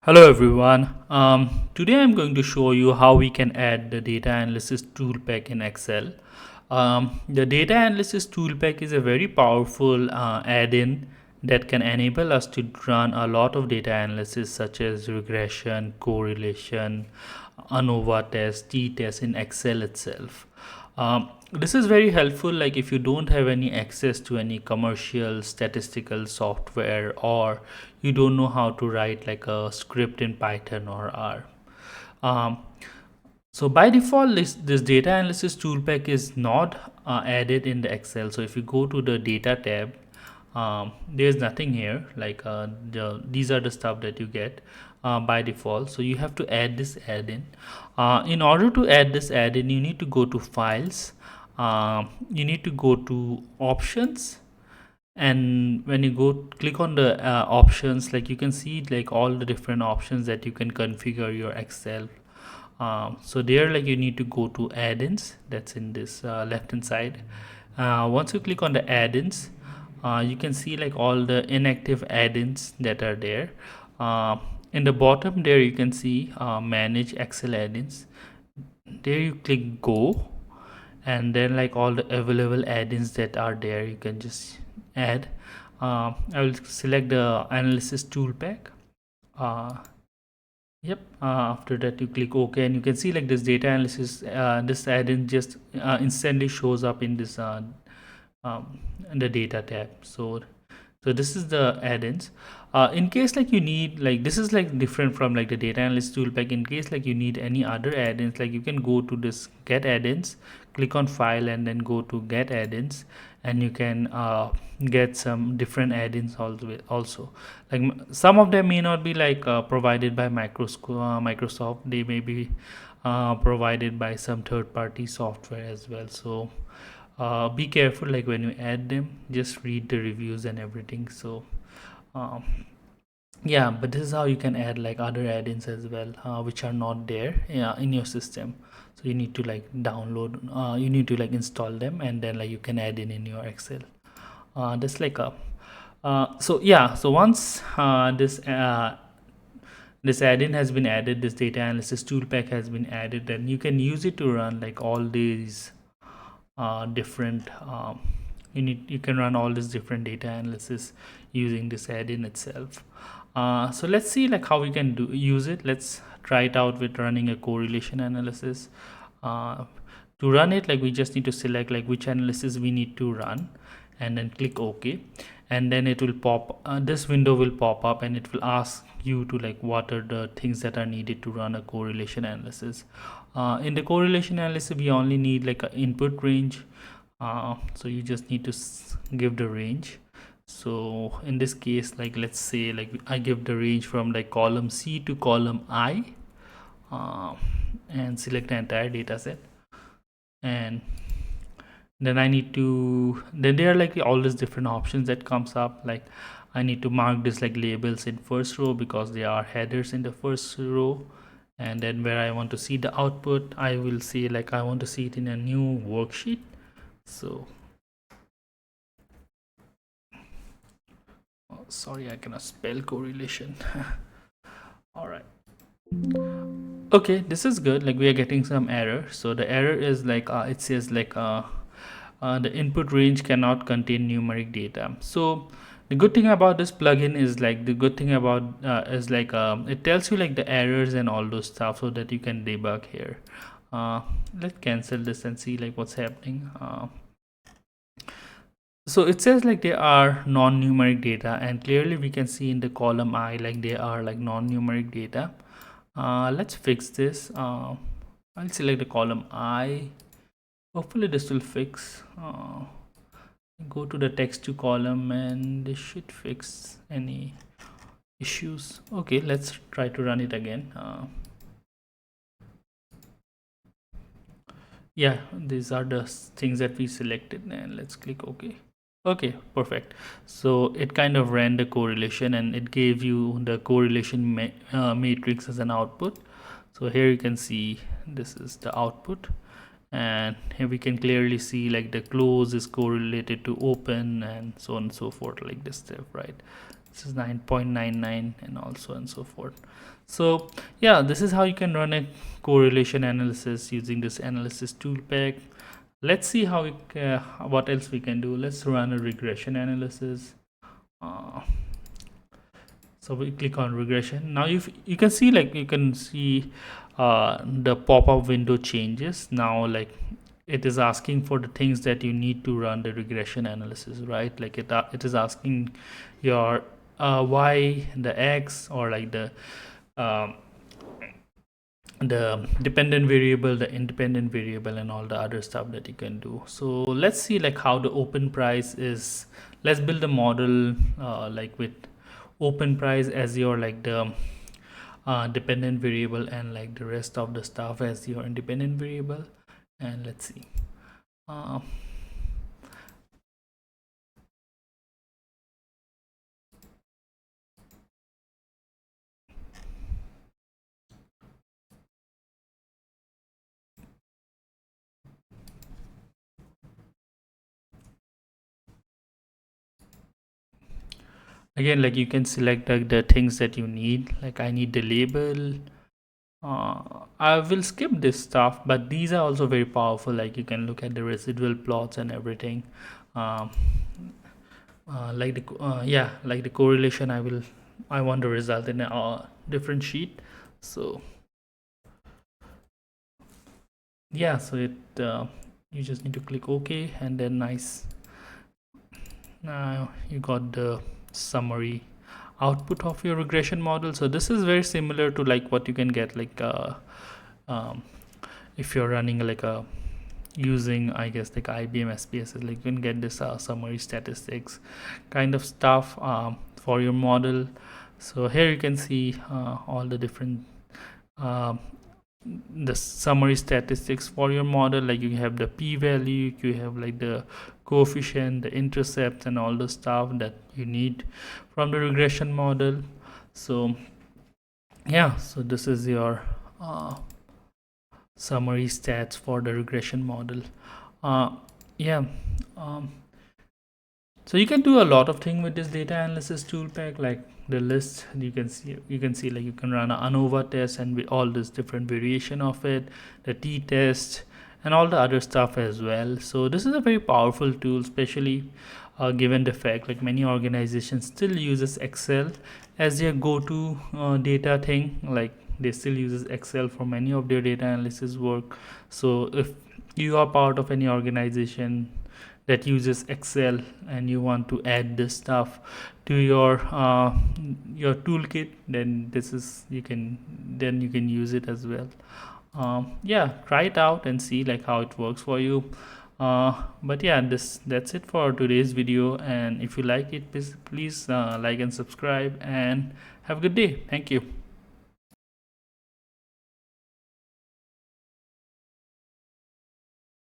Hello everyone. Today I'm going to show you how we can add the data analysis toolpak in Excel. The data analysis toolpak is a very powerful add-in that can enable us to run a lot of data analysis such as regression, correlation, ANOVA test, t-test in Excel itself. This is very helpful like if you don't have any access to any commercial statistical software, or you don't know how to write like a script in Python or R. um, so by default this data analysis toolpak is not added in the Excel. So if you go to the data tab, there's nothing here like these are the stuff that you get by default. So you have to add this add-in. In order to add this add-in, you need to go to files, you need to go to options, and when you go click on the options, like you can see like all the different options that you can configure your Excel. So there, like you need to go to add-ins, that's in this left hand side. Once you click on the add-ins, you can see like all the inactive add-ins that are there. In the bottom there you can see manage Excel add-ins. There you click go, and then like all the available add-ins that are there you can just add. I will select the analysis toolpak. uh, Yep. After that, you click OK, and you can see like this data analysis, this add-in just instantly shows up in this in the data tab. So this is the add-ins. In case like you need, like this is like different from like the data analyst toolpak. In case like you need any other add-ins, like you can go to this get add-ins, click on file, and then go to get add-ins, and you can get some different add-ins also. Like some of them may not be like provided by Microsoft. They may be provided by some third-party software as well. So be careful like when you add them, just read the reviews and everything. So um, yeah, but this is how you can add like other add-ins as well, which are not there in your system. So you need to like download, you need to like install them, and then like you can add in your Excel. That's like a so yeah, so once this add-in has been added, this data analysis toolpak has been added, then you can use it to run like all these different you can run all this different data analysis using this add-in itself. So let's see like how we can use it. Let's try it out with running a correlation analysis. To run it, like we just need to select like which analysis we need to run, and then click OK, and then it will pop this window will pop up, and it will ask you to like what are the things that are needed to run a correlation analysis. In the correlation analysis we only need like an input range, so you just need to give the range. So in this case, like let's say like I give the range from like column C to column I, and select the entire data set. And then I need to, then there are like all these different options that comes up. Like I need to mark this like labels in first row because they are headers in the first row. And then where I want to see the output, I will say like I want to see it in a new worksheet. So sorry, I cannot spell correlation. All right. Okay, this is good. Like we are getting some error. So the error is like it says like the input range cannot contain numeric data. So the good thing about this plugin is like is like it tells you like the errors and all those stuff so that you can debug here. Let's cancel this and see like what's happening. So it says like they are non-numeric data, and clearly we can see in the column I like they are like non-numeric data. Let's fix this. I'll select the column I. Hopefully this will fix. Go to the text to column, and this should fix any issues. Okay, let's try to run it again. Yeah, these are the things that we selected, and let's click OK. Okay, perfect. So it kind of ran the correlation, and it gave you the correlation matrix as an output. So here you can see this is the output, and here we can clearly see like the close is correlated to open and so on and so forth, like this step, right? This is 9.99 and also and so forth. So yeah, this is how you can run a correlation analysis using this analysis ToolPak. Let's see how what else we can do. Let's run a regression analysis. So we click on regression. Now you can see, like you can see the pop-up window changes. Now like it is asking for the things that you need to run the regression analysis, right? Like it is asking your y, the x, or like the dependent variable, the independent variable, and all the other stuff that you can do. So let's see like how the open price is. Let's build a model like with open price as your like the dependent variable, and like the rest of the stuff as your independent variable. And let's see. Again, like you can select the things that you need. Like I need the label. I will skip this stuff, but these are also very powerful. Like you can look at the residual plots and everything. um, like the correlation, I want the result in a different sheet. So yeah, so you just need to click OK, and then nice, now you got the summary output of your regression model. So this is very similar to like what you can get like um, if you're running like a using, I guess, like IBM SPSS. Like you can get this summary statistics kind of stuff for your model. So here you can see all the different the summary statistics for your model. Like you have the p-value, you have like the coefficient, the intercepts, and all the stuff that you need from the regression model. So yeah, so this is your summary stats for the regression model. Yeah So you can do a lot of things with this data analysis ToolPak. Like the list, you can see like you can run an ANOVA test and with all this different variation of it, the t-test, and all the other stuff as well. So this is a very powerful tool, especially given the fact like many organizations still uses Excel as their go-to data thing. Like they still uses Excel for many of their data analysis work. So if you are part of any organization that uses Excel and you want to add this stuff to your toolkit, then you can use it as well. Yeah, try it out and see like how it works for you. But yeah, that's it for today's video, and if you like it, please like and subscribe, and have a good day. Thank you.